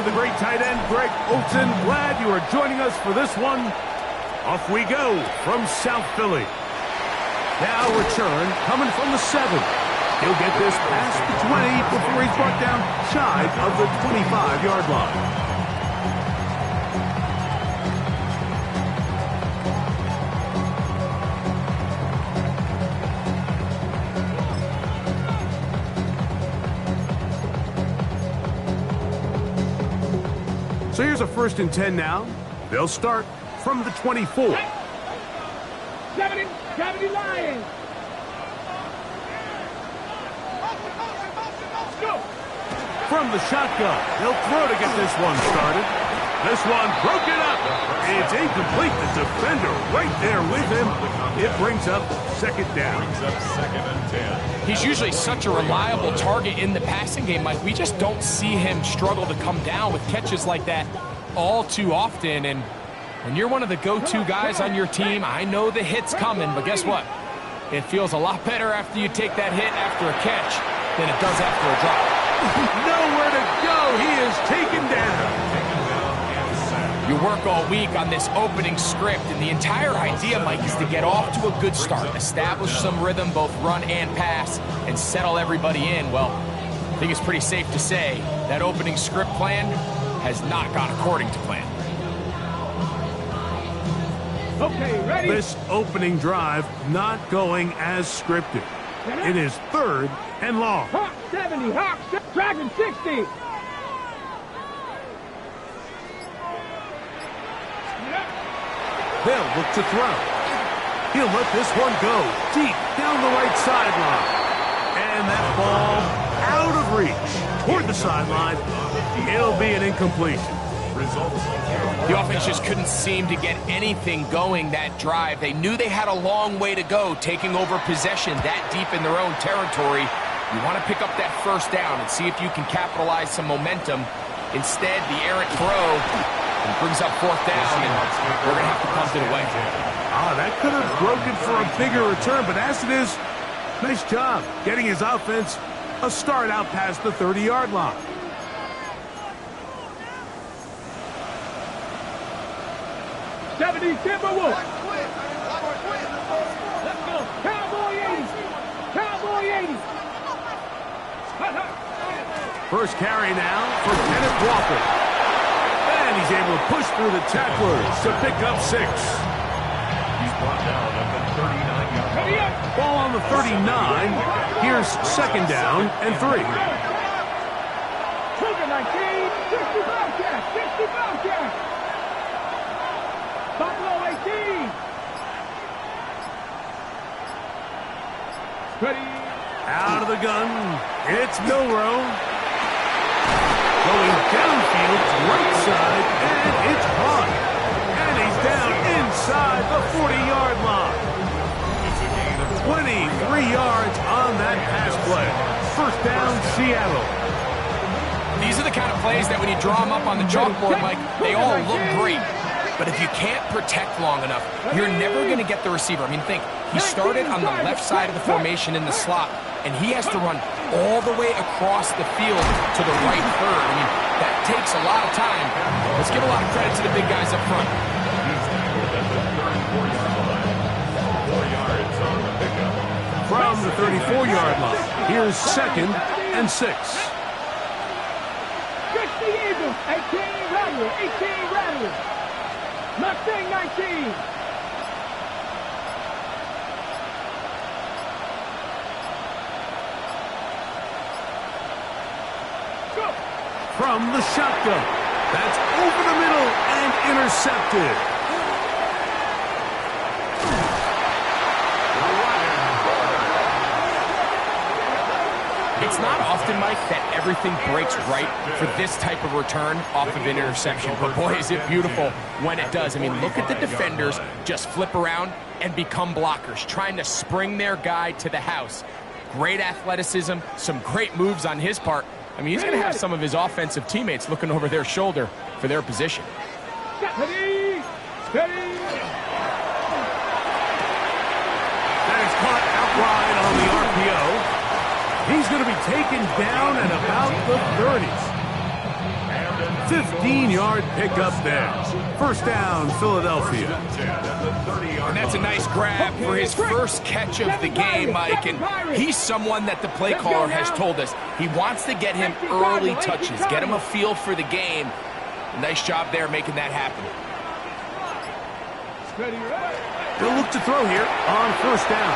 the great tight end, Greg Olsen. Glad you are joining us for this one. Off we go from South Philly. Now return coming from the 7. He'll get this past the 20 before he's brought down shy of the 25-yard line. So here's a 1st and 10 now. They'll start from the 24. 70 Lions. Go. From the shotgun, they'll throw to get this one started. This one broken up. It's incomplete. The defender right there with him. It brings up 2nd down. He's usually such a reliable target in the passing game, Mike. We just don't see him struggle to come down with catches like that all too often. And when you're one of the go-to guys on your team, I know the hit's coming, but guess what? It feels a lot better after you take that hit after a catch than it does after a drop. Nowhere to go. He is taken down. You work all week on this opening script, and the entire idea, Mike, is to get off to a good start, establish some rhythm, both run and pass, and settle everybody in. Well, I think it's pretty safe to say that opening script plan has not gone according to plan. Okay, ready? This opening drive not going as scripted. It is 3rd and long. Hawk 70, Hawk, Dragon 60. They'll look to throw. He'll let this one go deep down the right sideline. And that ball out of reach toward the sideline. It'll be an incompletion. The offense just couldn't seem to get anything going that drive. They knew they had a long way to go, taking over possession that deep in their own territory. You want to pick up that 1st down and see if you can capitalize some momentum. Instead, the errant throw brings up 4th down, and we're going to have to punt it away. That could have broken for a bigger return, but as it is, nice job getting his offense a start out past the 30-yard line. Timberwolves. Let's go. Cowboy 80. Cowboy 80. First carry now for Kenneth Walker. And he's able to push through the tacklers to pick up 6. He's brought down at the 39-yard line. Ball on the 39. Here's 2nd down and 3. Cougar 19. 65 catch. 65 catch. Buffalo 18. Ready. Out of the gun. It's Milrow. Going downfield, right side, and it's caught. And he's down inside the 40-yard line. 23 yards on that pass play. 1st down, Seattle. These are the kind of plays that when you draw them up on the chalkboard, Mike, they all look great. But if you can't protect long enough, you're never going to get the receiver. I mean, think, he started on the left side of the formation in the slot, and he has to run all the way across the field to the right 3rd. I mean, that takes a lot of time. Let's give a lot of credit to the big guys up front. From the 34-yard line, here's 2nd and 6. 60 Eagles. 18 Rattlers. 18 Rattlers. Mustang 19. Go. From the shotgun. That's over the middle and intercepted. It's not often, Mike, that everything breaks right for this type of return off of an interception. But boy, is it beautiful when it does. I mean, look at the defenders just flip around and become blockers, trying to spring their guy to the house. Great athleticism, some great moves on his part. I mean, he's going to have some of his offensive teammates looking over their shoulder for their position. Steady. Steady. That is caught outright on the RPO. He's going to be taken down at about the 30s. 15-yard pickup there. First down, Philadelphia. And that's a nice grab for his first catch of the game, Mike. And he's someone that the play caller has told us he wants to get him early touches, get him a feel for the game. Nice job there making that happen. He'll look to throw here on first down.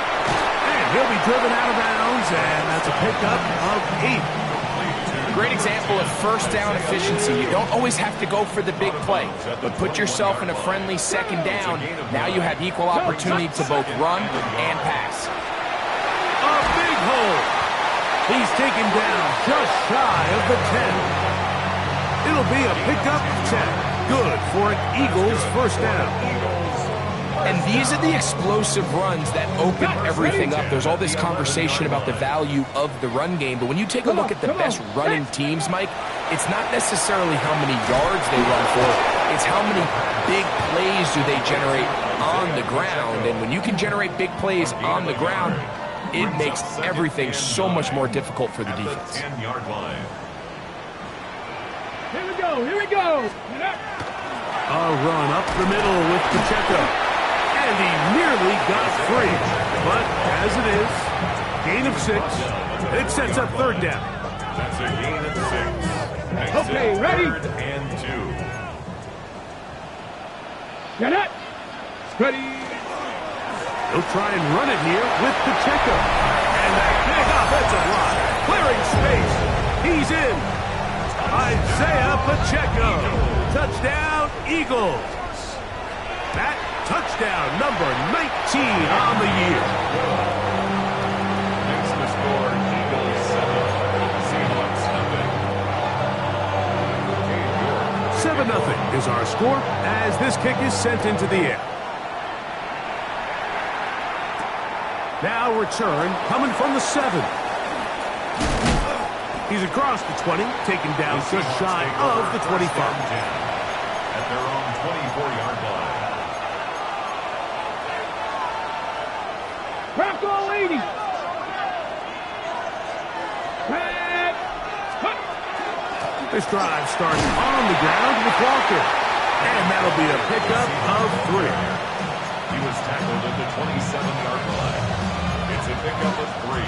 And he'll be driven out of bounds, and that's a pickup of 8. Great example of first down efficiency. You don't always have to go for the big play, but put yourself in a friendly second down. Now you have equal opportunity to both run and pass. A big hole. He's taken down just shy of the 10. It'll be a pickup of 10. Good for an Eagles first down. And these are the explosive runs that open everything up. There's all this conversation about the value of the run game, but when you take a look at the best running teams, Mike, it's not necessarily how many yards they run for. It's how many big plays do they generate on the ground. And when you can generate big plays on the ground, it makes everything so much more difficult for the defense. 10-yard line. Here we go, here we go. A run up the middle with Pacheco. And he nearly got free. But as it is, gain of 6. It sets up third down. That's a gain of 6. Okay, ready? And 2. Get it. Ready. He'll try and run it here with Pacheco. And that big offensive line, clearing space. He's in. Isaiah Pacheco. Touchdown, Eagles. That touchdown number 19 on the year. Next to score, Eagles 7. 7-0 is our score as this kick is sent into the air. Now return coming from the 7. He's across the 20, taken down just shy of the 25. At their own 24-yard line. Bronco 80. This drive starts on the ground with Walker. And that'll be a pickup of 3. He was tackled at the 27-yard line. It's a pickup of 3.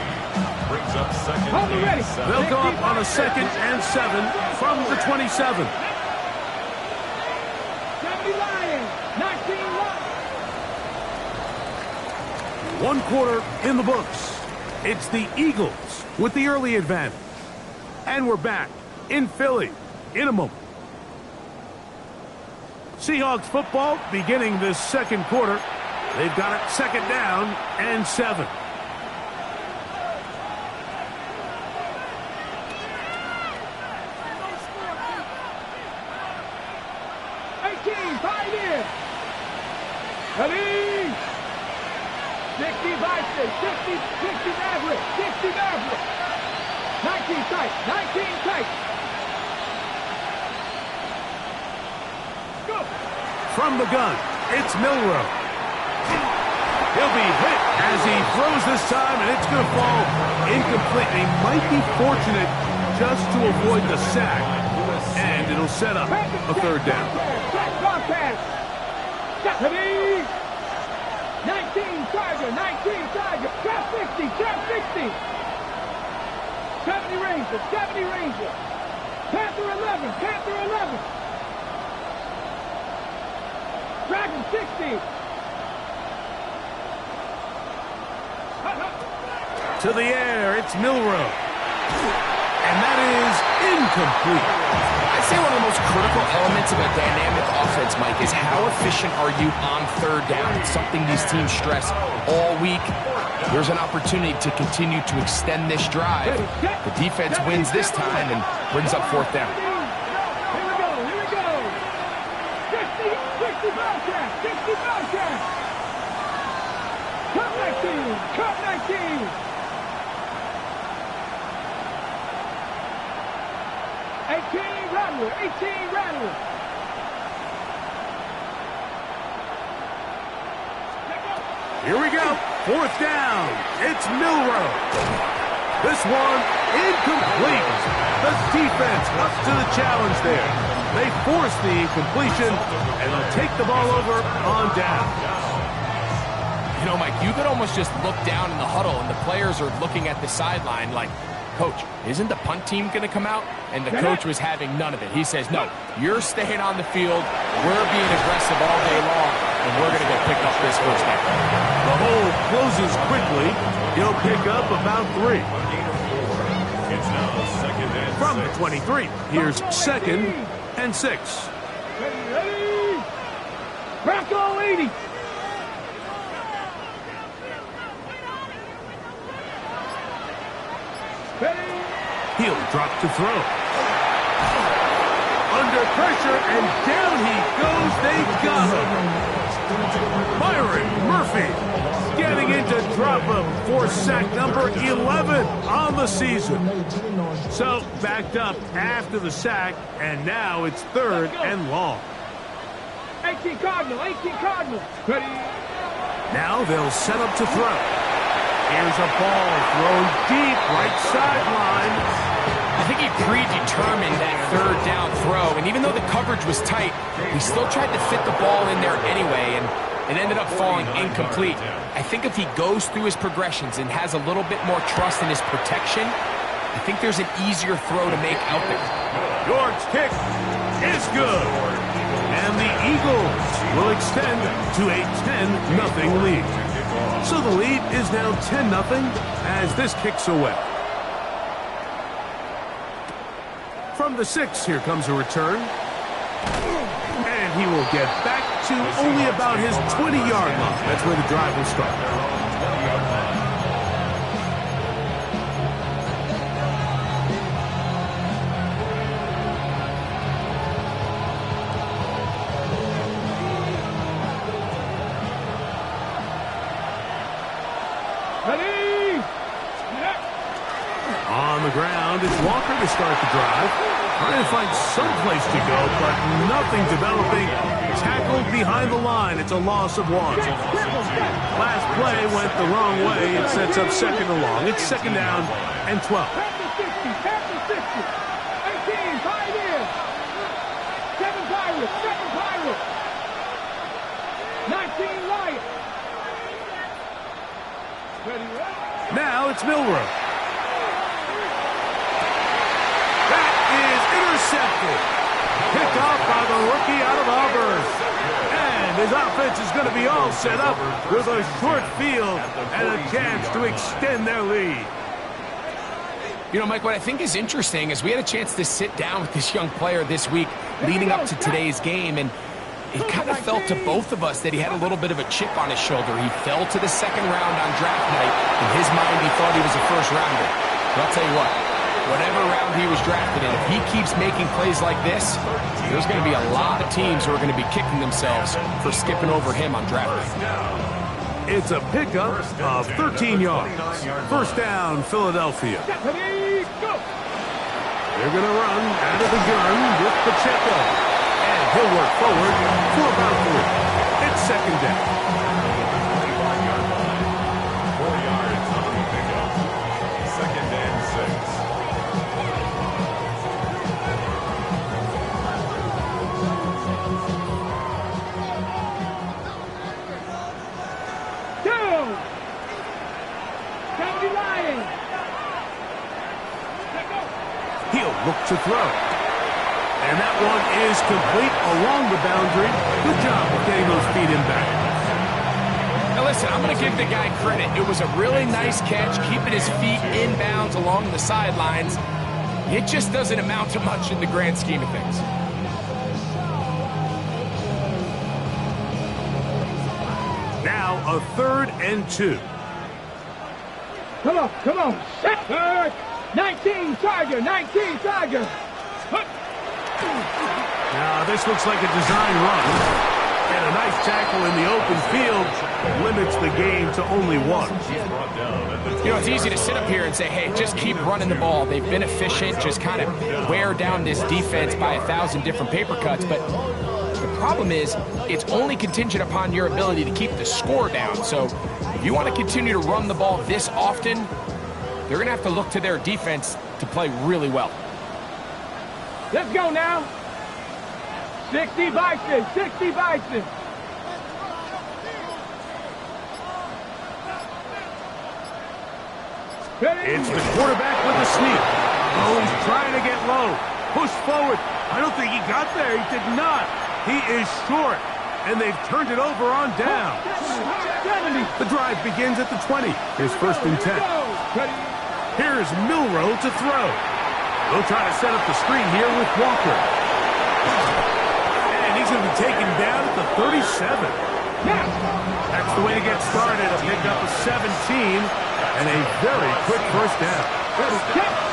Brings up second and 7. They'll go up on a 2nd and 7 from the 27. 70 Lions. 19 Lions. 1 quarter in the books. It's the Eagles with the early advantage. And we're back in Philly in a moment. Seahawks football beginning this second quarter. They've got it 2nd down and 7. Ready? 60 Vikings, 60 Maverick, 60 Maverick. 19 tight, 19 tight. Go. From the gun, it's Milrow. He'll be hit as he throws this time, and it's going to fall incomplete. He might be fortunate just to avoid the sack, and it'll set up a 3rd down. Ready? 19 Tiger, 19 Tiger, trap 60, trap 60. 70 Ranger, 70 Ranger. Panther 11, Panther 11. Dragon 60. To the air, it's Milrow. And that is incomplete. I'd say one of the most critical elements of a dynamic offense, Mike, is how efficient are you on 3rd down? It's something these teams stress all week. There's an opportunity to continue to extend this drive. The defense wins this time and brings up 4th down. Here we go, here we go. 60 Bobcat, 60 Bobcat. Cut 19, cut 19. 18 Rattler, 18 Rattler. Here we go. 4th down. It's Milrow. This one incomplete. The defense up to the challenge there. They force the incompletion, and they'll take the ball over on down. You know, Mike, you could almost just look down in the huddle, and the players are looking at the sideline like, Coach, isn't the punt team going to come out? And the coach was having none of it. He says, no, you're staying on the field. We're being aggressive all day long, and we're going to go pick up this first down. The hole closes quickly. He'll pick up about 3. It's now second and From the 6. 23, here's 2nd and 6. Ready? Bronco 80. Ready? He'll drop to throw. Under pressure, and down he goes. They got him. Byron Murphy getting in to drop him for sack number 11 on the season. So backed up after the sack, and now it's 3rd and long. 18 Cardinal, 18 Cardinal. Ready? Now they'll set up to throw. Here's a ball thrown deep right sideline. I think he predetermined that 3rd down throw, and even though the coverage was tight, he still tried to fit the ball in there anyway, and it ended up falling incomplete. I think if he goes through his progressions and has a little bit more trust in his protection, I think there's an easier throw to make out there. York's kick is good. And the Eagles will extend to a 10-0 lead. So the lead is now 10-0 as this kicks away. From the 6, here comes a return. And he will get back to only about his 20-yard line. That's where the drive will start. Ready? On the ground, it's Walker to start the drive. Trying to find some place to go, but nothing developing. Tackled behind the line. It's a loss of 1. Last play went the wrong way. It sets up 2nd and long. It's 2nd down and 12. Pass the 60, 18, tied in. 7 Pirates, 7 Pirates. 19 Lions. Ready? Now it's Milrow. That is intercepted. Picked off by the rookie out of Auburn. And his offense is going to be all set up with a short field and a chance to extend their lead. You know, Mike, what I think is interesting is we had a chance to sit down with this young player this week leading up to today's game, and it kind of felt to both of us that he had a little bit of a chip on his shoulder. He fell to the 2nd round on draft night. In his mind, he thought he was a 1st rounder. But I'll tell you what, whatever round he was drafted in, if he keeps making plays like this, there's going to be a lot of teams who are going to be kicking themselves for skipping over him on draft night. It's a pickup of 13 yards. 1st down, Philadelphia. Ready? Go. They're going to run out of the gun with Pacheco. And he'll work forward for about 3. It's 2nd down. 4 yards on the pickup. 2nd and 6. Down. 70 Lions. Let go. He'll look to throw. And that one is complete along the boundary. Good job of getting those feet in back. Now listen, I'm going to give the guy credit. It was a really nice catch, keeping his feet inbounds along the sidelines. It just doesn't amount to much in the grand scheme of things. Now a 3rd and 2. Come on, come on. Set. 19 Tiger, 19 Tiger. Now this looks like a design run. And a nice tackle in the open field limits the game to only 1. You know, it's easy to sit up here and say, hey, just keep running the ball. They've been efficient, just kind of wear down this defense by 1,000 different paper cuts. But the problem is, it's only contingent upon your ability to keep the score down. So if you want to continue to run the ball this often, they're going to have to look to their defense to play really well. Let's go now. 60 Bison, 60 Bison. It's the quarterback with the sneak. Oh, he's trying to get low. Push forward. I don't think he got there. He did not. He is short. And they've turned it over on down. The drive begins at the 20. Here's 1st and 10. Here's Milrow to throw. They'll try to set up the screen here with Walker. And he's going to be taken down at the 37. That's the way to get started. A pickup of 17 and a very quick first down.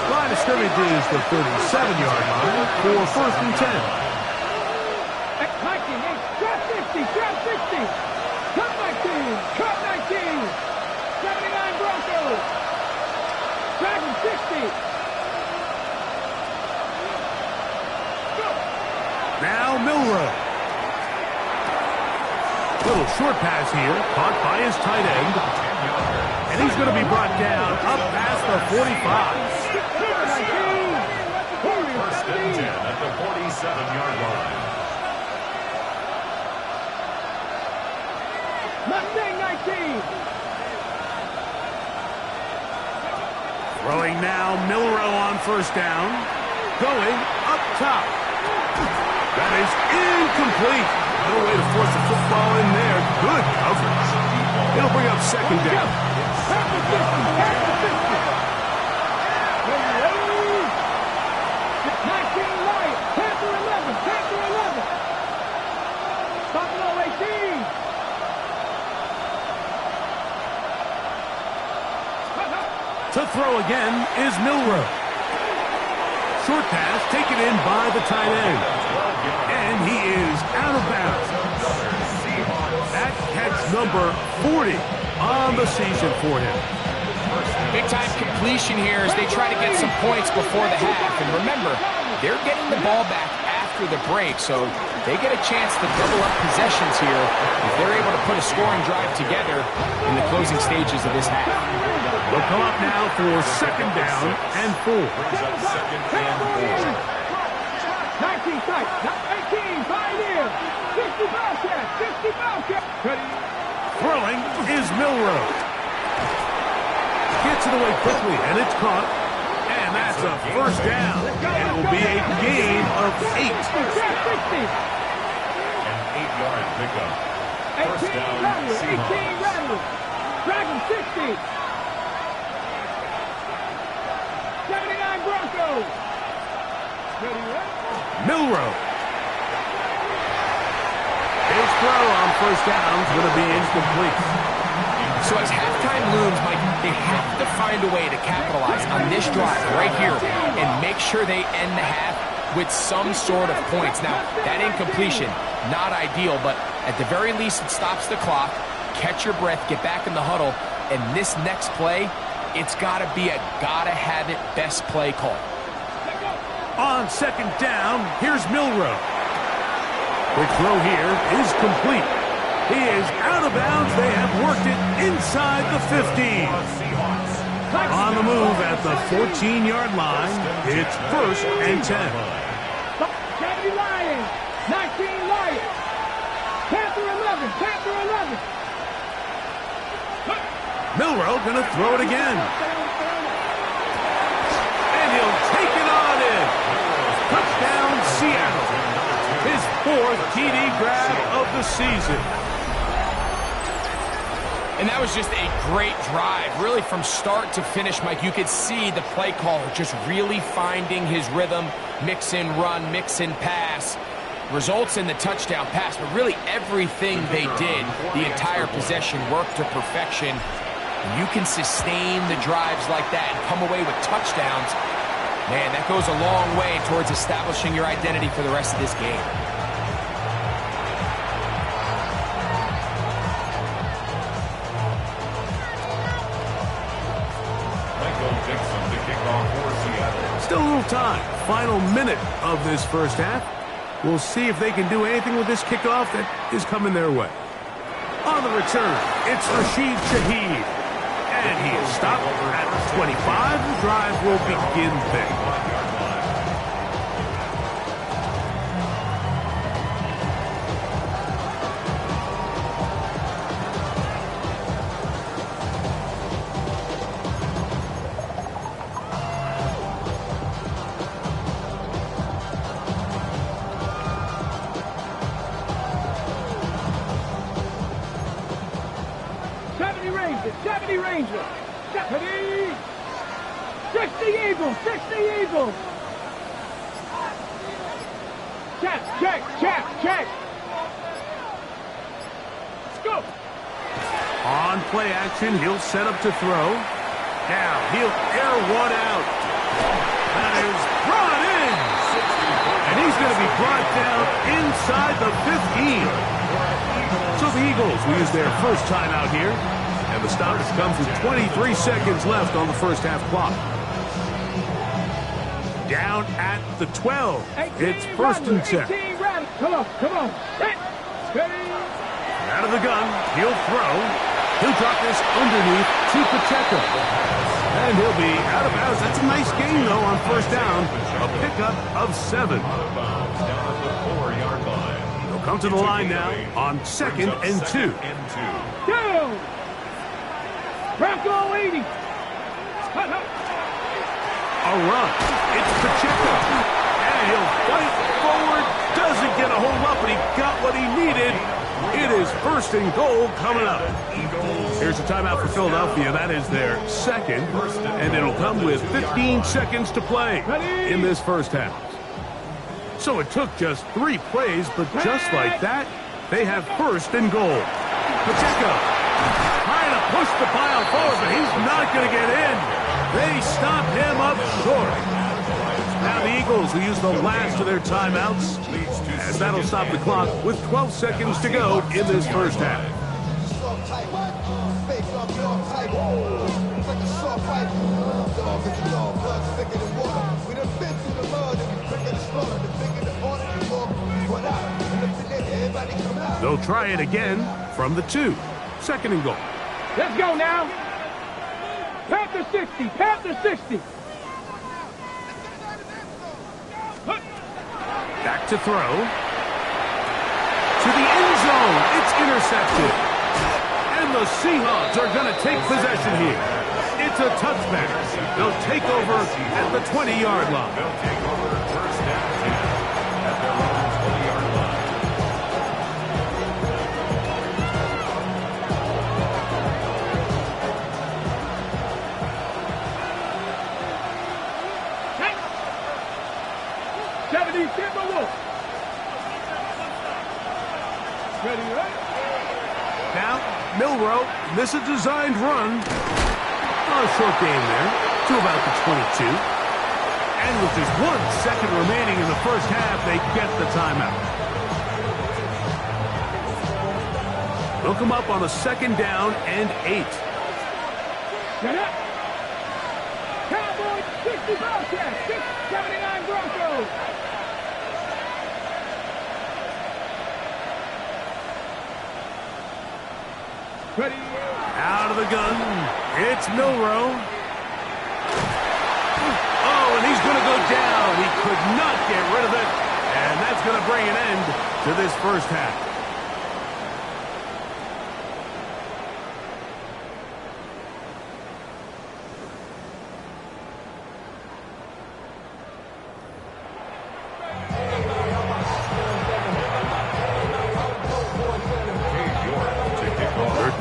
Line of scrimmage is the 37-yard line for 1st and 10. Trap 60, trap 60. Cut 19, cut 19. 79 Broncos. Dragon 60. Now Milrow. Little short pass here, caught by his tight end. And he's going to be brought down up past the 45. 1st and 10 at the 47-yard line. Mustang 19. Throwing now, Milrow on 1st down. Going up top. That is incomplete. No way to force the football in there. Good coverage. It'll bring up 2nd down. 19 Lions. Panther 11. Panther 11. Buffalo 18. To throw again is Milrow. Short pass taken in by the tight end. And he is out of bounds. That catch number 40 on the season for him. Big-time completion here as they try to get some points before the half. And remember, they're getting the ball back after the break, so they get a chance to double up possessions here if they're able to put a scoring drive together in the closing stages of this half. They'll come up now for 2nd down and 4. 19 sight, 18, Pioneer, 60 Bobcat, 60 Bobcat. Throwing is Milrow. Gets it away quickly, and it's caught. And that's a 1st down. It will be a gain of 8. 60. An 8-yard pickup. 1st down, 18 Rattlers. Dragon 60. 79 Broncos. Milrow. His throw on 1st down is going to be incomplete. So as halftime looms, Mike, they have to find a way to capitalize on this drive right here and make sure they end the half with some sort of points. Now, that incompletion, not ideal, but at the very least it stops the clock. Catch your breath, get back in the huddle, and this next play, it's got to be a gotta-have-it best play call. On 2nd down, here's Milrow. Quick throw here is complete. He is out of bounds. They have worked it inside the 15. On the move at the 14-yard line, it's 1st and 10. 70 Lions, 19 Lions. Panther 11, Panther 11. Milrow going to throw it again. And he'll take it on in. Touchdown, Seattle. His 4th TD grab of the season. And that was just a great drive, really from start to finish, Mike. You could see the play caller just really finding his rhythm, mix in run, mix in pass. Results in the touchdown pass, but really everything they did, the entire possession worked to perfection. And you can sustain the drives like that and come away with touchdowns. Man, that goes a long way towards establishing your identity for the rest of this game. Still a little time. Final minute of this first half. We'll see if they can do anything with this kickoff that is coming their way. On the return, it's Rashid Shaheed. And he is stopped at 25. The drive will begin there. Rangers, 70 Rangers, 70, 60 Eagles, 60 Eagles. Check, check, check, check. Let's go. On play action, he'll set up to throw. Now he'll air one out. That is brought in. And he's going to be brought down inside the 15. So the Eagles will use their first timeout here. And the stoppage comes with 23 seconds left on the first half clock. Down at the 12. It's first and 10. Come on, come on. Out of the gun, he'll throw. He'll drop this underneath to Pacheco. And he'll be out of bounds. That's a nice gain, though, on first down. A pickup of 7. Out of bounds down at the 4-yard line. He'll come to the line now on 2nd and 2. Down. Bronco 80. A run. It's Pacheco. And he'll fight forward. Doesn't get a hold up, but he got what he needed. It is first and goal coming up. Here's a timeout for Philadelphia. That is their second. And it'll come with 15 seconds to play in this first half. So it took just 3 plays, but just like that, they have first and goal. Pacheco trying to push the pile forward, but he's not going to get in. They stop him up short. Now the Eagles will use the last of their timeouts, as that'll stop the clock with 12 seconds to go in this first half. They'll try it again from the 2. Second and goal. Let's go now. Panther 60, Panther 60. Back to throw. To the end zone. It's intercepted. And the Seahawks are going to take possession here. It's a touchback. They'll take over at the 20-yard line. They'll take over first down 10 at their own 20-yard line. Now, Milrow, this is a designed run. A short game there to about the 22. And with just 1 second remaining in the first half, they get the timeout. They'll come up on a 2nd down and 8. Cowboys 60 Bobcats, 79 Broncos. Ready. Out of the gun, it's Milrow. Oh, and he's going to go down. He could not get rid of it. And that's going to bring an end to this first half.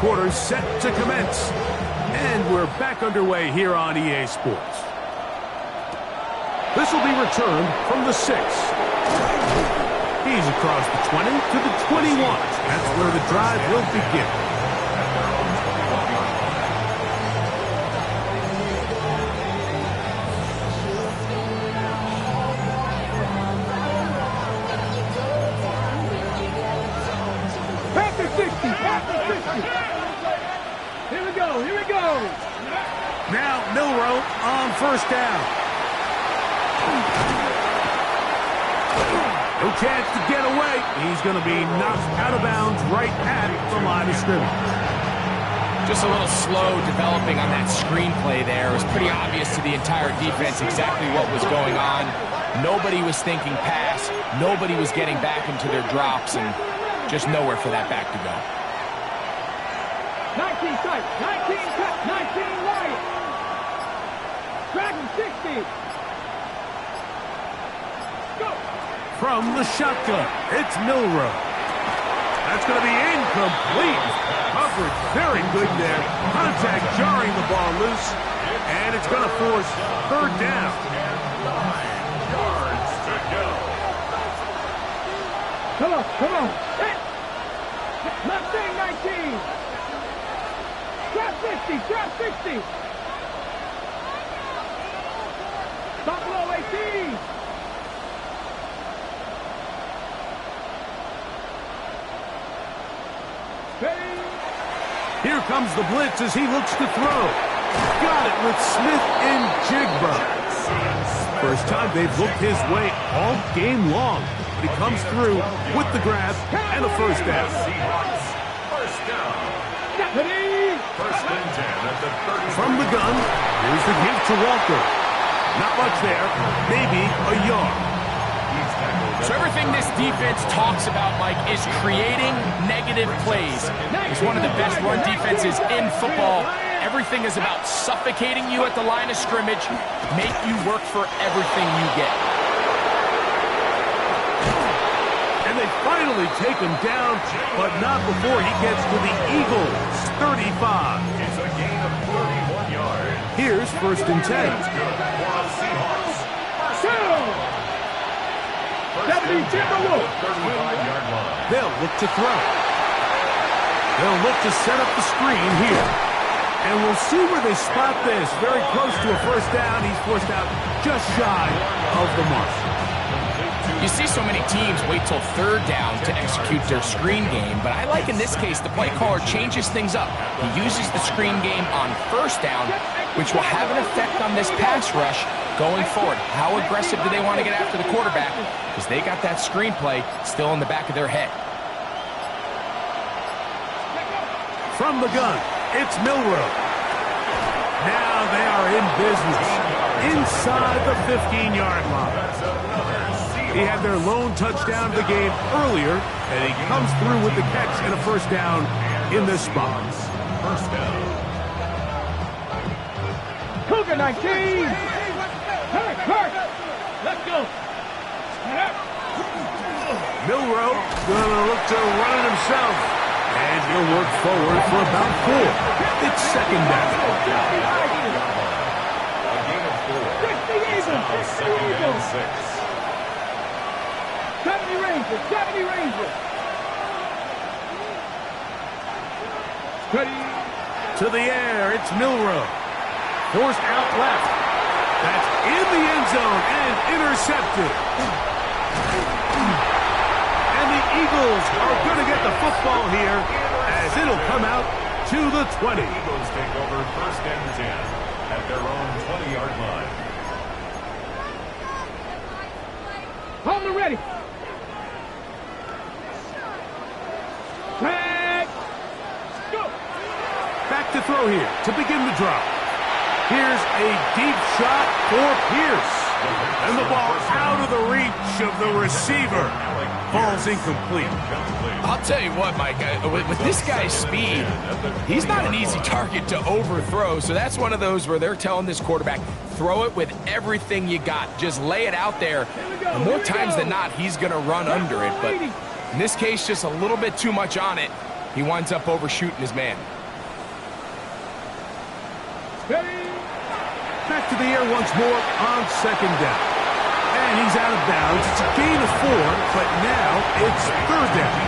Quarter set to commence. And we're back underway here on EA Sports. This will be returned from the 6. He's across the 20 to the 21. That's where the drive will begin. Panther 60, Panther 60. Here we go, here we go. Now Milrow on first down. No chance to get away. He's going to be knocked out of bounds right at the line of scrimmage. Just a little slow developing on that screenplay there. It was pretty obvious to the entire defense exactly what was going on. Nobody was thinking pass. Nobody was getting back into their drops, and just nowhere for that back to go. 19 tight, 19 cut, 19 wide. Dragon 60. Go. From the shotgun, it's Milrow. That's going to be incomplete. Coverage very good there. Contact jarring the ball loose, and it's going to force third down. 9 yards to go. Come on, come on. Mustang 19. Drop 50, drop 60. Buffalo 18. Ready? Here comes the blitz as he looks to throw. Got it with Smith and Jigba. First time they've looked his way all game long. But he comes through with the grab and a first down. Seahawks, first down. Ready? First and 10 at the 30. From the gun, here's the give to Walker. Not much there, maybe a yard. He's tackled. So everything this defense talks about, Mike, is creating negative plays. It's one of the best run defenses in football. Everything is about suffocating you at the line of scrimmage, make you work for everything you get. And they finally take him down, but not before he gets to the Eagles' 35. It's a gain of 31 yards. Here's first and 10. Good for the Seahawks. Down. Deputy Timberwolf. 35-yard line. They'll look to throw. They'll look to set up the screen here. And we'll see where they spot this. Very close to a first down. He's forced out just shy of the mark. You see so many teams wait till third down to execute their screen game, but I like in this case the play caller changes things up. He uses the screen game on first down, which will have an effect on this pass rush going forward. How aggressive do they want to get after the quarterback? Because they got that screenplay still in the back of their head. From the gun, it's Milroe. Now they are in business inside the 15-yard line. He had their lone touchdown of the game earlier, and he comes through with the catch and a first down in this spot. First down. Cougar 19. Hurt. Let's go. Milroe gonna look to run it himself, and he'll work forward for about 4. It's second down. A gain of 4. 60 Eagles. 60 Second and Eagles. 6. 70 Rangers. 70 Rangers. Ready? To the air, it's Milroe. Forced out left. That's in the end zone and intercepted. And the Eagles are going to get the football here as it'll come out to the 20. Eagles take over first and 10 at their own 20-yard line. On the ready. Tag. Go. Back to throw here to begin the drive. Here's a deep shot for Pierce. And the ball out of the reach of the receiver. Ball's incomplete. I'll tell you what, Mike, with this guy's speed, he's not an easy target to overthrow, so that's one of those where they're telling this quarterback, throw it with everything you got. Just lay it out there. And more times than not, he's going to run under it, but in this case, just a little bit too much on it. He winds up overshooting his man. Back to the air once more on second down. And he's out of bounds. It's a gain of 4, but now it's third down.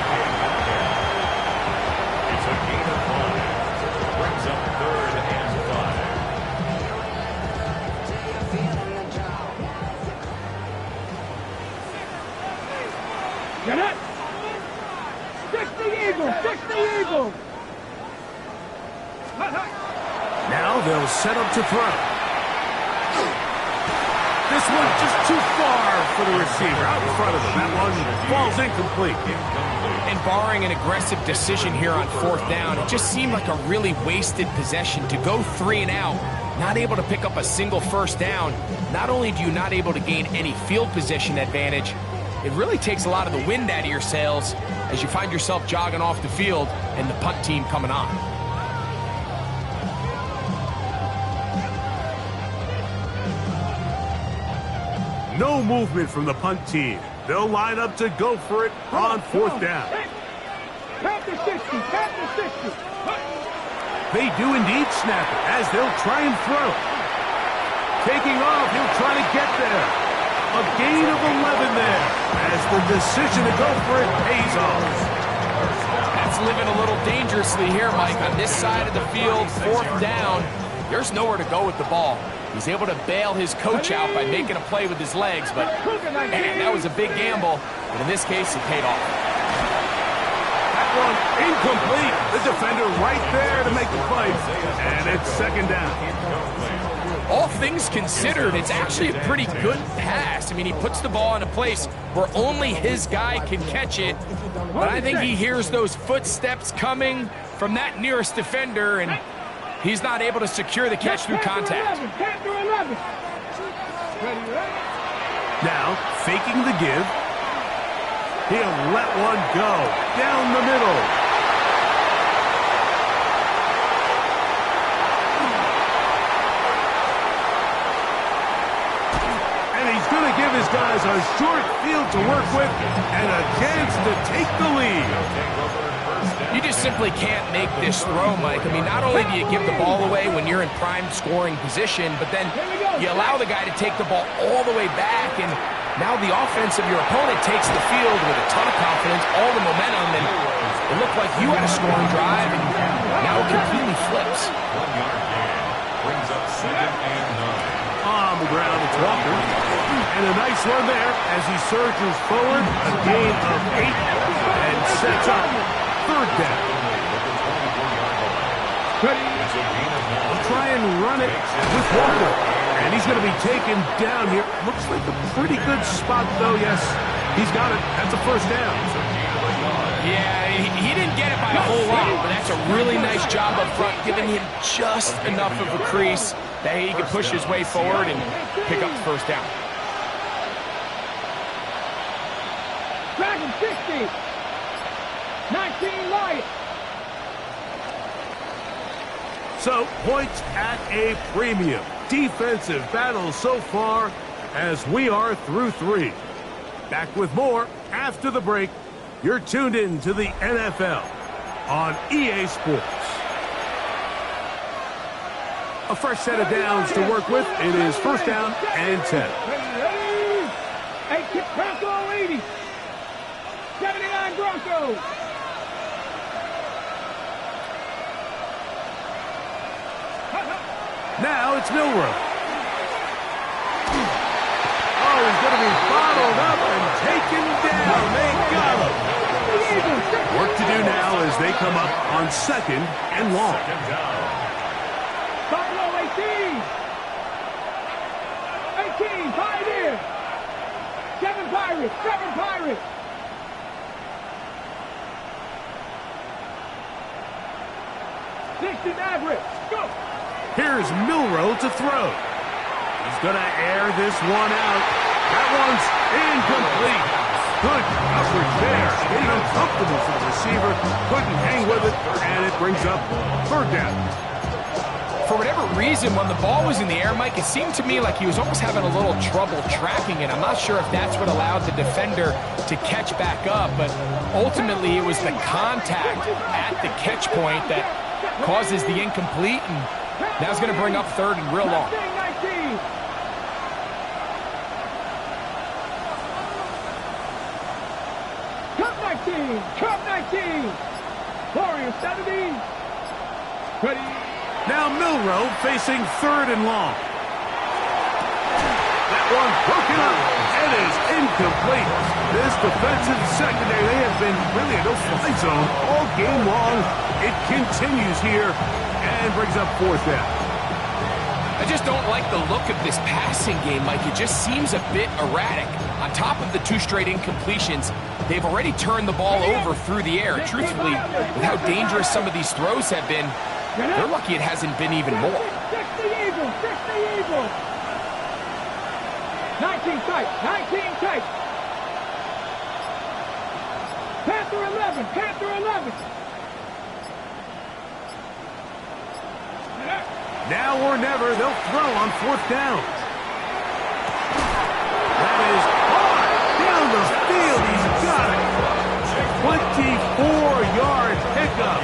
It's a gain of 5. Brings up third and 5. Get it. 60 Eagles. 60 Eagles. Now they'll set up to throw. This one just too far for the receiver. Out in front of him. That one falls incomplete. And barring an aggressive decision here on fourth down, it just seemed like a really wasted possession to go 3 and out, not able to pick up a single first down. Not only do you not able to gain any field position advantage, it really takes a lot of the wind out of your sails as you find yourself jogging off the field and the punt team coming on. No movement from the punt team. They'll line up to go for it on fourth down. Count to 60. Count to 60. They do indeed snap it as they'll try and throw. Taking off, he'll try to get there. A gain of 11 there as the decision to go for it pays off. That's living a little dangerously here, Mike. On this side of the field, 4th down, there's nowhere to go with the ball. He's able to bail his coach out by making a play with his legs, but man, that was a big gamble. But in this case, it paid off. That one incomplete. The defender right there to make the play. And it's 2nd down. All things considered, it's actually a pretty good pass. I mean, he puts the ball in a place where only his guy can catch it. But I think he hears those footsteps coming from that nearest defender, and he's not able to secure the catch through contact. Now, faking the give. He'll let one go down the middle. And he's going to give his guys a short field to work with and a chance to take the lead. You just simply can't make this throw, Mike. I mean, not only do you give the ball away when you're in prime scoring position, but then you allow the guy to take the ball all the way back, and now the offense of your opponent takes the field with a ton of confidence, all the momentum, and it looked like you had a scoring drive, and now it completely flips. 1 yard gain. Brings up 2nd and 9. On the ground, it's Walker. And a nice run there as he surges forward. A gain of 8 and sets up 3rd down. We'll try and run it with Walker. And he's going to be taken down here. Looks like a pretty good spot, though. Yes, he's got it. That's a 1st down. Yeah, he didn't get it by a whole lot, but that's a really nice job up front, giving him just enough of a crease that he can push his way forward and pick up the 1st down. Dragon 60. 19 Lions. So, points at a premium. Defensive battle so far as we are through 3. Back with more after the break. You're tuned in to the NFL on EA Sports. A fresh set of downs to work with. It is 1st down and 10. Hey, kick Bronco 80. 79 Broncos. Now it's Milrow. Oh, he's going to be bottled up and taken down. They got him. Work to do now as they come up on 2nd and long. 2nd down. Buffalo 18. 18, Pioneer. 7 Pirates, 7 Pirates. 60 Mavericks, go. Here's Milrow to throw. He's going to air this one out. That one's incomplete. Good coverage there. Getting uncomfortable for the receiver. Couldn't hang with it, and it brings up 3rd down. For whatever reason, when the ball was in the air, Mike, it seemed to me like he was almost having a little trouble tracking it. I'm not sure if that's what allowed the defender to catch back up, but ultimately it was the contact at the catch point that causes the incomplete, and now it's going to bring up 3rd and real long. 19. Cup 19, Cup 19. Warriors 70. Ready. Now Milrow facing 3rd and long. That one broken up and is incomplete. This defensive secondary, they have been really a no-fly zone all game long. It continues here and brings up 4th down. I just don't like the look of this passing game, Mike. It just seems a bit erratic. On top of the 2 straight incompletions, they've already turned the ball over through the air. Truthfully, with how dangerous some of these throws have been, they're lucky it hasn't been even more. 60 Eagles, 60 Eagles. 19 tight, 19 tight. Panther 11, Panther 11. Now or never, they'll throw on 4th down. That is hard down the field. He's got it. 24-yard pickup.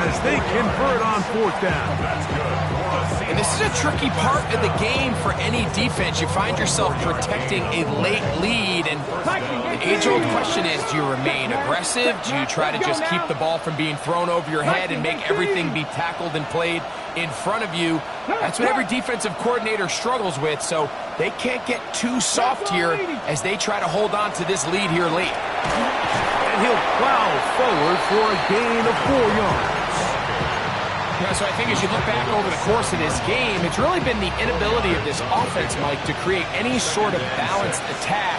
as they convert on fourth down. And this is a tricky part of the game for any defense. You find yourself protecting a late lead, and the age-old question is, do you remain aggressive? Do you try to just keep the ball from being thrown over your head and make everything be tackled and played in front of you? That's what every defensive coordinator struggles with, so they can't get too soft here as they try to hold on to this lead here late. And he'll plow forward for a gain of 4 yards. Yeah, so I think as you look back over the course of this game, it's really been the inability of this offense, Mike, to create any sort of balanced attack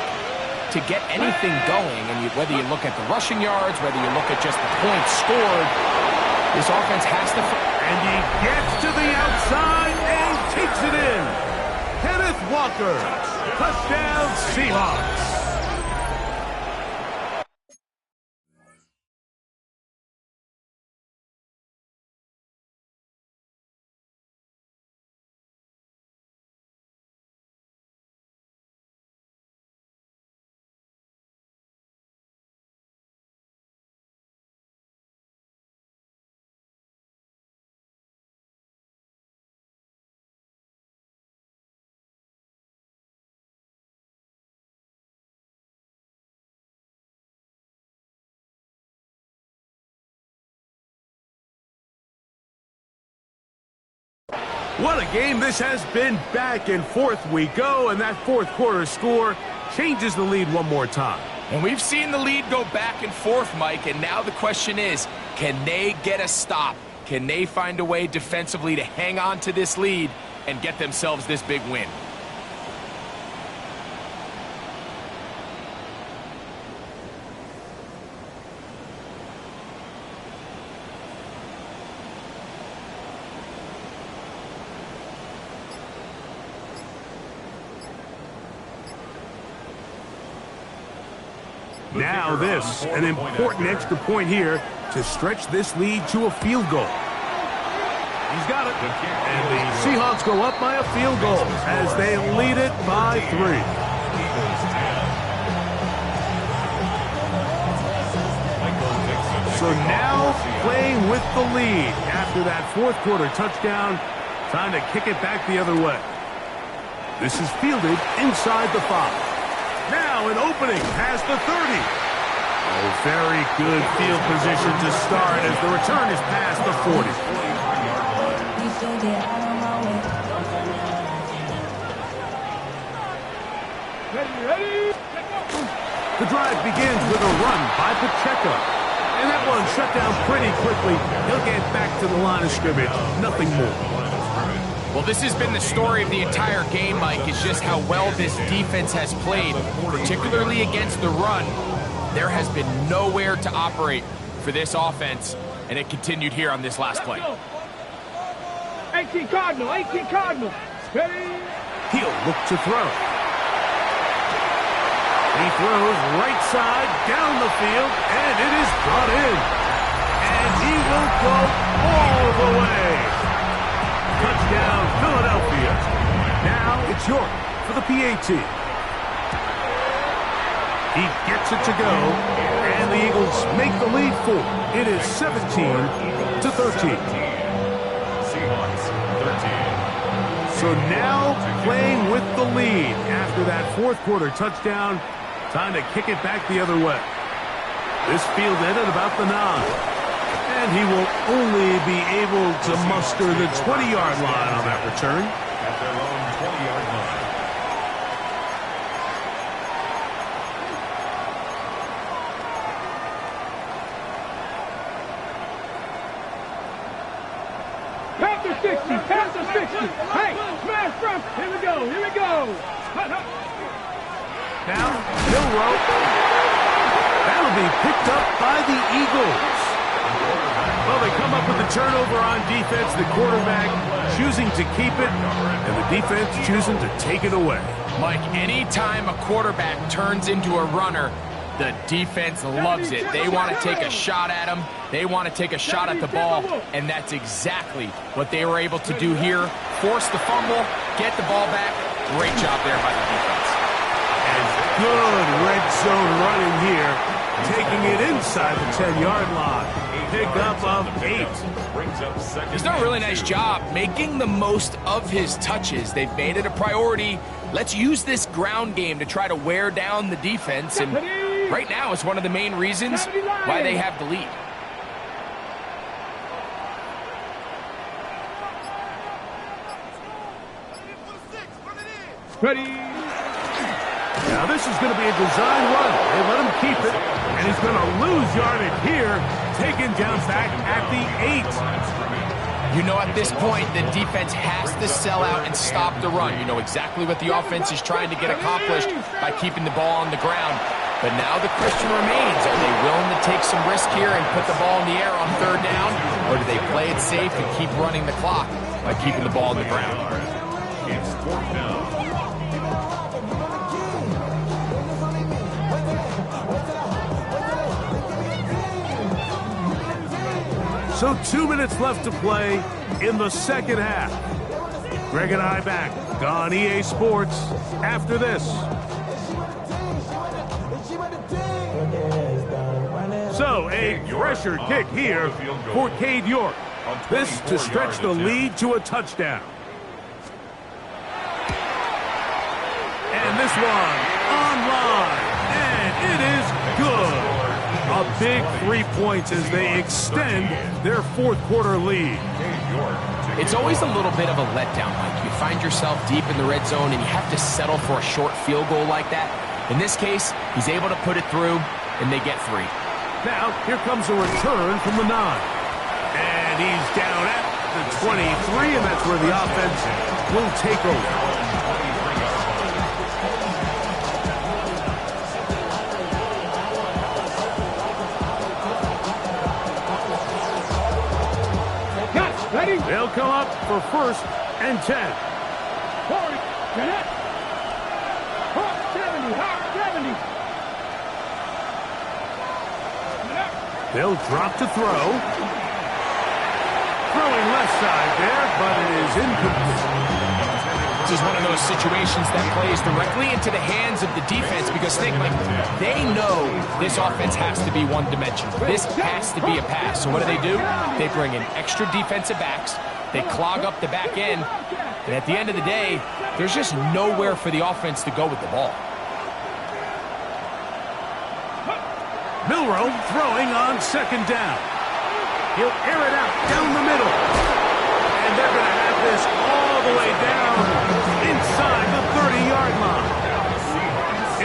to get anything going. And whether you look at the rushing yards, whether you look at just the points scored, this offense has to... And he gets to the outside and takes it in. Kenneth Walker, touchdown Seahawks. What a game this has been. Back and forth we go, and that fourth quarter score changes the lead one more time. And we've seen the lead go back and forth, Mike, and now the question is, can they get a stop? Can they find a way defensively to hang on to this lead and get themselves this big win? Now this, an important extra point here to stretch this lead to a field goal. He's got it. And the Seahawks go up by a field goal as they lead it by 3. So now playing with the lead after that fourth quarter touchdown, trying to kick it back the other way. This is fielded inside the 5. Now an opening past the 30. Oh, very good field position to start as the return is past the 40. Ready? The drive begins with a run by Pacheco. And that one shut down pretty quickly. He'll get back to the line of scrimmage. Nothing more. Well, this has been the story of the entire game, Mike, is just how well this defense has played, particularly against the run. There has been nowhere to operate for this offense, and it continued here on this last play. 18 Cardinal, 18 Cardinal. Ready? He'll look to throw. He throws right side down the field, and it is brought in. And he will go all the way. Touchdown, Philadelphia. Now it's York for the PAT. He gets it to go, and the Eagles make the lead 4. It is 17-13. Seahawks 13. So now playing with the lead after that fourth quarter touchdown, time to kick it back the other way. This field ended about the 9. And he will only be able to muster the 20-yard line on that return. At their own 20-yard line. Past the 60, past the 60. Hey, smash front. Here we go, here we go. Now, Milrow. That'll be picked up by the Eagles. Well, they come up with the turnover on defense, the quarterback choosing to keep it, and the defense choosing to take it away. Mike, anytime a quarterback turns into a runner, the defense loves it. They want to take a shot at him. They want to take a shot at the ball, and that's exactly what they were able to do here. Force the fumble, get the ball back. Great job there by the defense. And good red zone running here taking it inside the 10-yard line. Pickup of 8. He's done a really nice job making the most of his touches. They've made it a priority. Let's use this ground game to try to wear down the defense, and right now it's one of the main reasons why they have the lead. Ready. Now this is going to be a design run. They let him keep it, and he's going to lose yardage here, taken down back at the 8. You know, at this point, the defense has to sell out and stop the run. You know exactly what the offense is trying to get accomplished by keeping the ball on the ground. But now the question remains, are they willing to take some risk here and put the ball in the air on 3rd down, or do they play it safe and keep running the clock by keeping the ball on the ground? It's 4th down. So 2 minutes left to play in the second half. Greg and I back on EA Sports after this. So a pressure kick here for Cade York. This to stretch the lead to a touchdown. And this one online, and it is good. A big 3 points as they extend their 4th quarter lead. It's always a little bit of a letdown, Mike. You find yourself deep in the red zone and you have to settle for a short field goal like that. In this case, he's able to put it through, and they get 3. Now, here comes a return from the 9. And he's down at the 23, and that's where the offense will take over. Ready. They'll come up for 1st and 10. 40. Connect. Hawk 70. Hawk 70. They'll drop to throw. Throwing left side there, but it is incomplete. This is one of those situations that plays directly into the hands of the defense because think, like, they know this offense has to be one-dimensional. This has to be a pass. So what do? They bring in extra defensive backs. They clog up the back end. And at the end of the day, there's just nowhere for the offense to go with the ball. Milroe throwing on 2nd down. He'll air it out down the middle. And they're going to have this all the way down inside the 30-yard line.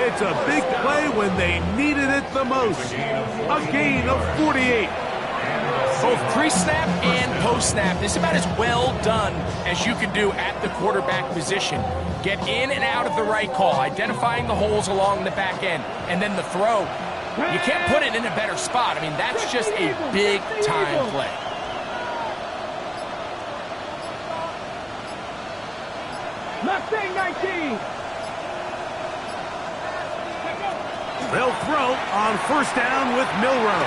It's a big play when they needed it the most. A gain of 48. Both pre-snap and post-snap, this is about as well done as you can do at the quarterback position. Get in and out of the right call, identifying the holes along the back end, and then the throw. You can't put it in a better spot. I mean, that's just a big-time play. Mustang 19. They'll throw on 1st down with Milroe.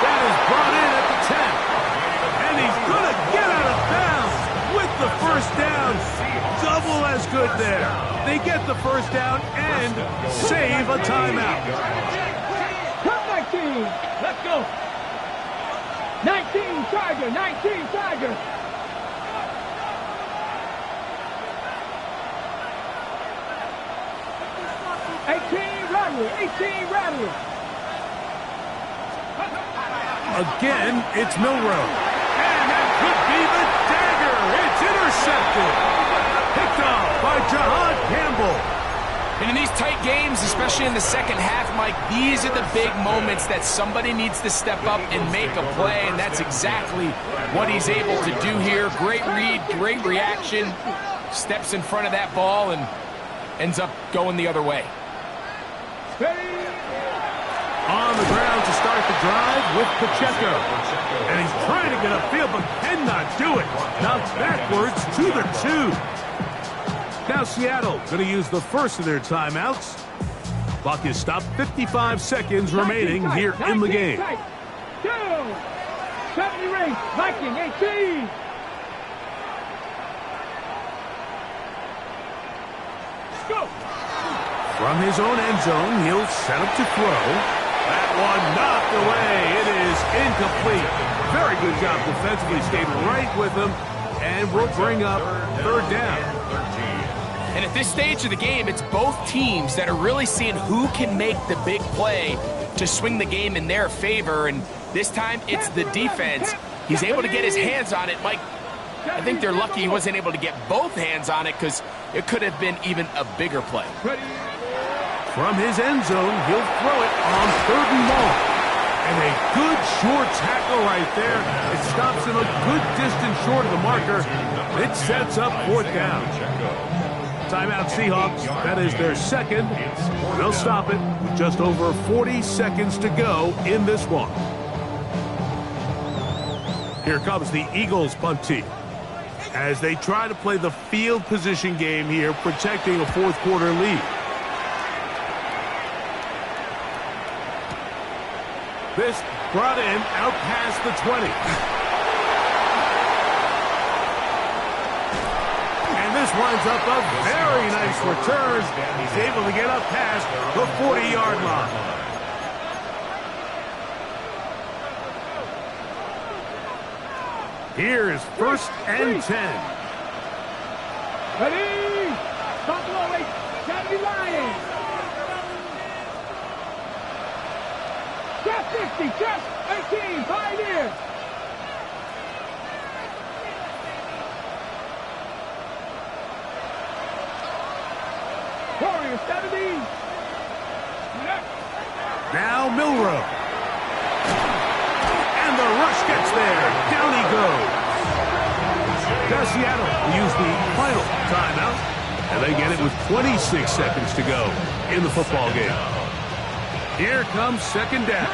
That is brought in at the 10. And he's going to get out of bounds with the 1st down. Double as good there. They get the 1st down and save a timeout. Cut 19. Let's go. 19 Charger. 19 Charger. Again, it's Milroe. And that could be the dagger. It's intercepted. Picked off by Jahad Campbell. And in these tight games, especially in the second half, Mike, these are the big moments that somebody needs to step up and make a play, and that's exactly what he's able to do here. Great read, great reaction. Steps in front of that ball and ends up going the other way. On the ground to start the drive with Pacheco. And he's trying to get upfield, but cannot do it. Knocked backwards to the 2. Now Seattle going to use the first of their timeouts. Clock is stopped. 55 seconds remaining here in the game. 2. 70 race. Viking 18. Go. From his own end zone, he'll set up to throw. That one knocked away. It is incomplete. Very good job defensively. Stayed right with him, and will bring up third down. And at this stage of the game, it's both teams that are really seeing who can make the big play to swing the game in their favor. And this time, it's the defense. He's able to get his hands on it. Mike, I think they're lucky he wasn't able to get both hands on it because it could have been even a bigger play. From his end zone, he'll throw it on 3rd and long. And a good short tackle right there. It stops him a good distance short of the marker. It sets up 4th down. Timeout Seahawks. That is their second. They'll stop it with just over 40 seconds to go in this one. Here comes the Eagles punt team as they try to play the field position game here, protecting a 4th quarter lead. This brought in out past the 20. And this winds up a very nice return. He's able to get up past the 40-yard line. Here's 1st and 10. Ready? Buffalo, Saturday Lions. Just 60, just 18, Pioneers. Warriors 70. Now Milrow. And the rush gets there. Down he goes. Now Seattle will use the final timeout. And they get it with 26 seconds to go in the football game. Here comes 2nd down.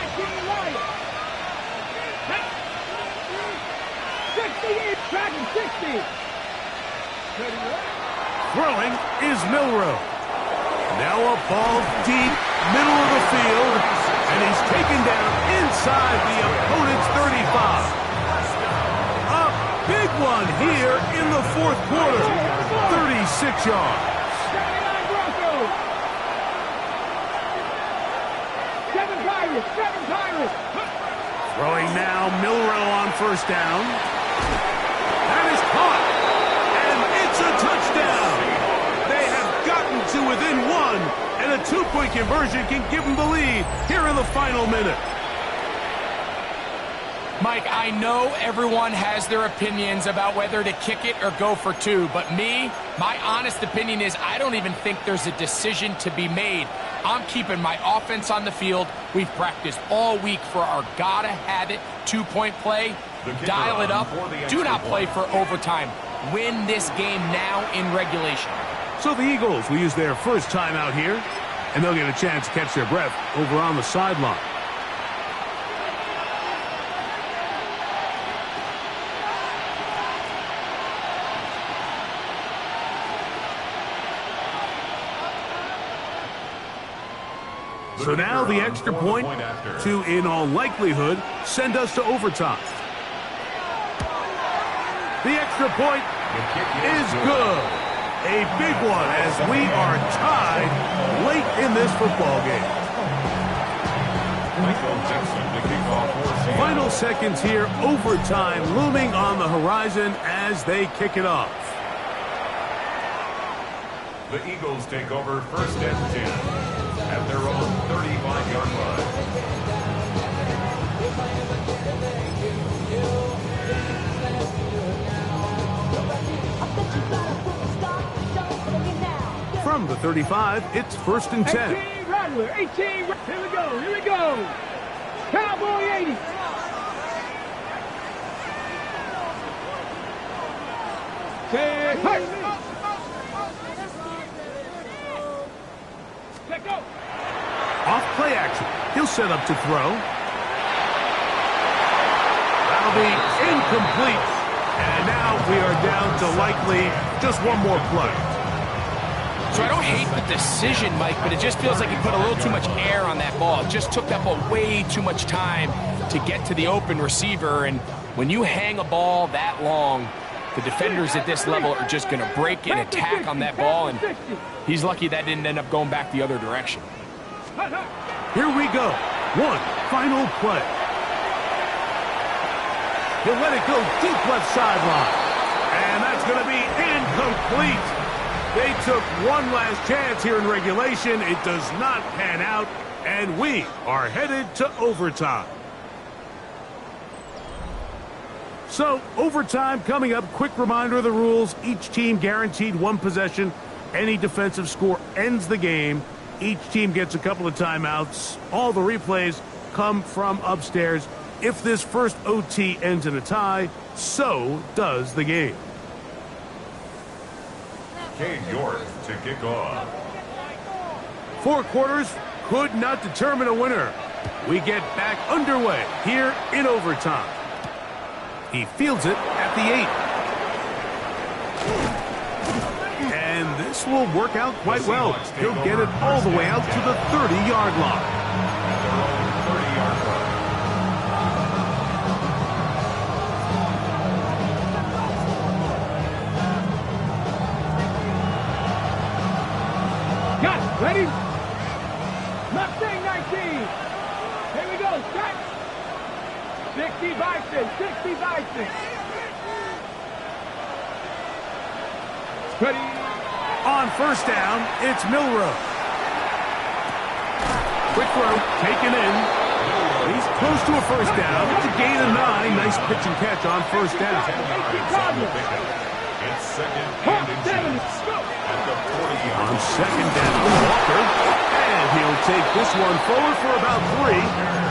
60. Throwing is Milrow. Now a ball deep, middle of the field, and he's taken down inside the opponent's 35. A big one here in the 4th quarter. 36 yards. 7 Pirates. Throwing now, Milrow on 1st down. That is caught, and it's a touchdown. They have gotten to within 1, and a 2-point conversion can give them the lead here in the final minute. Mike, I know everyone has their opinions about whether to kick it or go for 2, but my honest opinion is I don't even think there's a decision to be made. I'm keeping my offense on the field. We've practiced all week for our gotta-have-it 2-point play. Dial it up. Do not play for overtime. Win this game now in regulation. So the Eagles will use their first timeout here, and they'll get a chance to catch their breath over on the sideline. So now the extra point to, in all likelihood, send us to overtime. The extra point is good. A big one as we are tied late in this football game. Final seconds here, overtime looming on the horizon as they kick it off. The Eagles take over 1st and 10 at their own 35-yard line. From the 35, it's 1st and 10. 18 Rattler, 18. Here we go. Cowboy 80. Off play action. He'll set up to throw. That'll be incomplete. And now we are down to likely just one more play. So I don't hate the decision, Mike, but it just feels like he put a little too much air on that ball. It just took that ball way too much time to get to the open receiver. And when you hang a ball that long, the defenders at this level are just going to break and attack on that ball. And he's lucky that didn't end up going back the other direction. Here we go. One final play. He'll let it go deep left sideline. And that's going to be incomplete. They took one last chance here in regulation. It does not pan out, and we are headed to overtime. So, overtime coming up. Quick reminder of the rules. Each team guaranteed one possession. Any defensive score ends the game. Each team gets a couple of timeouts. All the replays come from upstairs. If this first OT ends in a tie, so does the game. Cade York to kick off. 4 quarters could not determine a winner. We get back underway here in overtime. He fields it at the 8. And this will work out quite well. He'll get it all the way out to the 30-yard line. At their own 30-yard line. Got it. Ready? Mustang 19. Here we go. Set. 60 Bison. 60 Bison. Ready? On first down, it's Milroe. Quick throw, taken in. He's close to a first down. It's a gain of 9. Nice pitch and catch on first down. It's second and inches at the 40-yard On second down, Walker. And he'll take this one forward for about 3.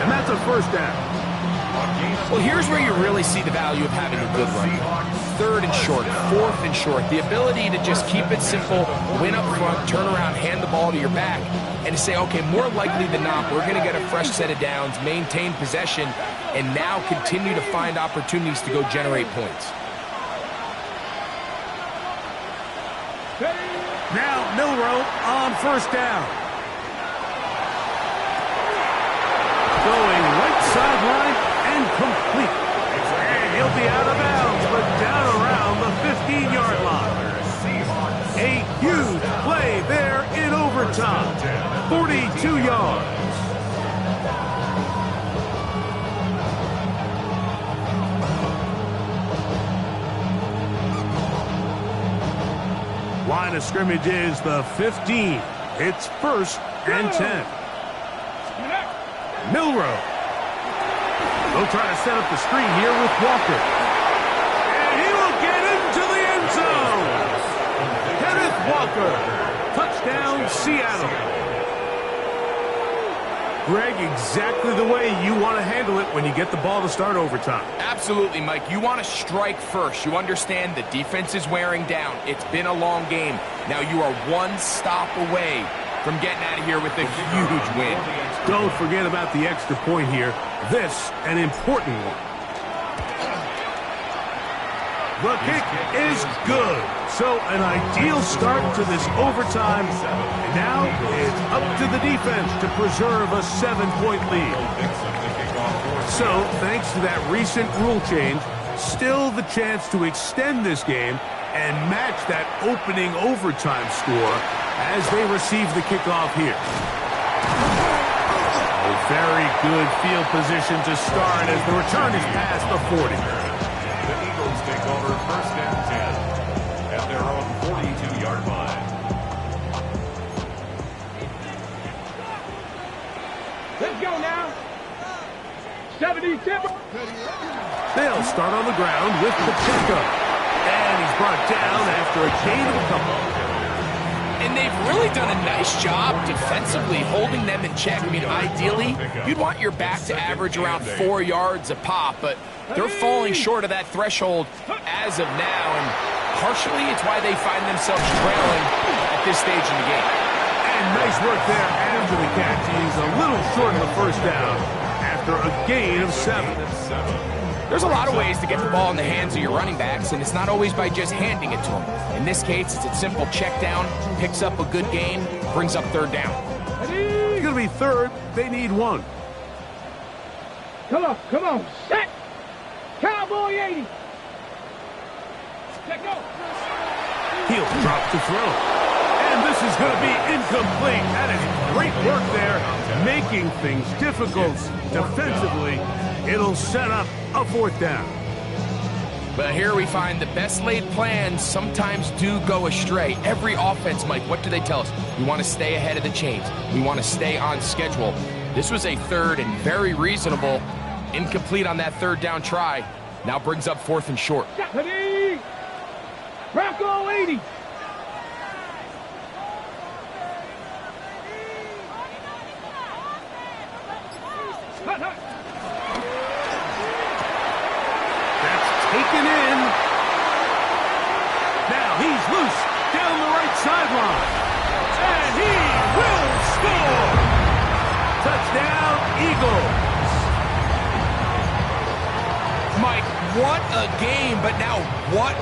And that's a first down. Well, here's where you really see the value of having a good run. 3rd and short, 4th and short. The ability to just keep it simple, win up front, turn around, hand the ball to your back, and to say, okay, more likely than not, we're going to get a fresh set of downs, maintain possession, and now continue to find opportunities to go generate points. Now Milroe on first down. Going right sideline and complete. And he'll be out of bounds, but down around the 15-yard line. A huge play there in overtime. 42 yards. Line of scrimmage is the 15. It's 1st and 10. Milroe. They'll try to set up the screen here with Walker. And he will get into the end zone. Kenneth Walker. Touchdown, Seattle. Greg, exactly the way you want to handle it when you get the ball to start overtime. Absolutely, Mike. You want to strike first. You understand the defense is wearing down. It's been a long game. Now you are one stop away from getting out of here with a huge win. Don't forget about the extra point here. This, an important one. The kick is good. So an ideal start to this overtime. And now it's up to the defense to preserve a 7-point lead. So thanks to that recent rule change, still the chance to extend this game and match that opening overtime score as they receive the kickoff here. A very good field position to start as the return is past the 40. The Eagles take over 1st and 10 at their own 42-yard line. Let's go now. 70 Timber. They'll start on the ground with Pacheco. And he's brought down after a gain of a couple. And they've really done a nice job defensively holding them in check. I mean, ideally, you'd want your back to average around 4 yards a pop, but they're falling short of that threshold as of now, and partially it's why they find themselves trailing at this stage in the game. And nice work there after the catch. He's a little short of the first down after a gain of 7. There's a lot of ways to get the ball in the hands of your running backs, and it's not always by just handing it to them. In this case, it's a simple check down, picks up a good gain, brings up 3rd down. It's going to be 3rd. They need 1. Come on, set. Cowboy 80. Let go. He'll drop to throw. And this This is going to be incomplete. That is great work there, making things difficult defensively. It'll set up a 4th down. But here we find the best laid plans sometimes do go astray. Every offense, Mike, what do they tell us? We want to stay ahead of the chains. We want to stay on schedule. This was a 3rd and very reasonable. Incomplete on that 3rd down try. Now brings up 4th and short. Ready? Bronco 80. Taken in. Now he's loose down the right sideline. And he will score. Touchdown, Eagles. Mike, what a game, but now what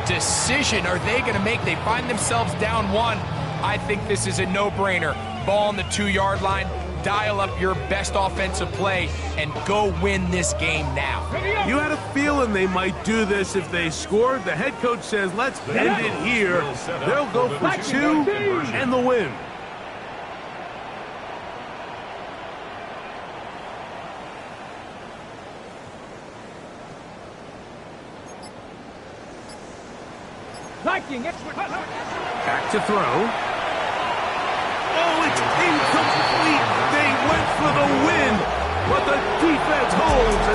decision are they going to make? They find themselves down 1. I think this is a no-brainer. Ball on the 2-yard line. Dial up your best offensive play and go win this game now. You had a feeling they might do this if they scored. The head coach says, let's end it here. They'll go for 2 and the win. Back to throw. Oh, it's incomplete. They went for the win, but the defense holds.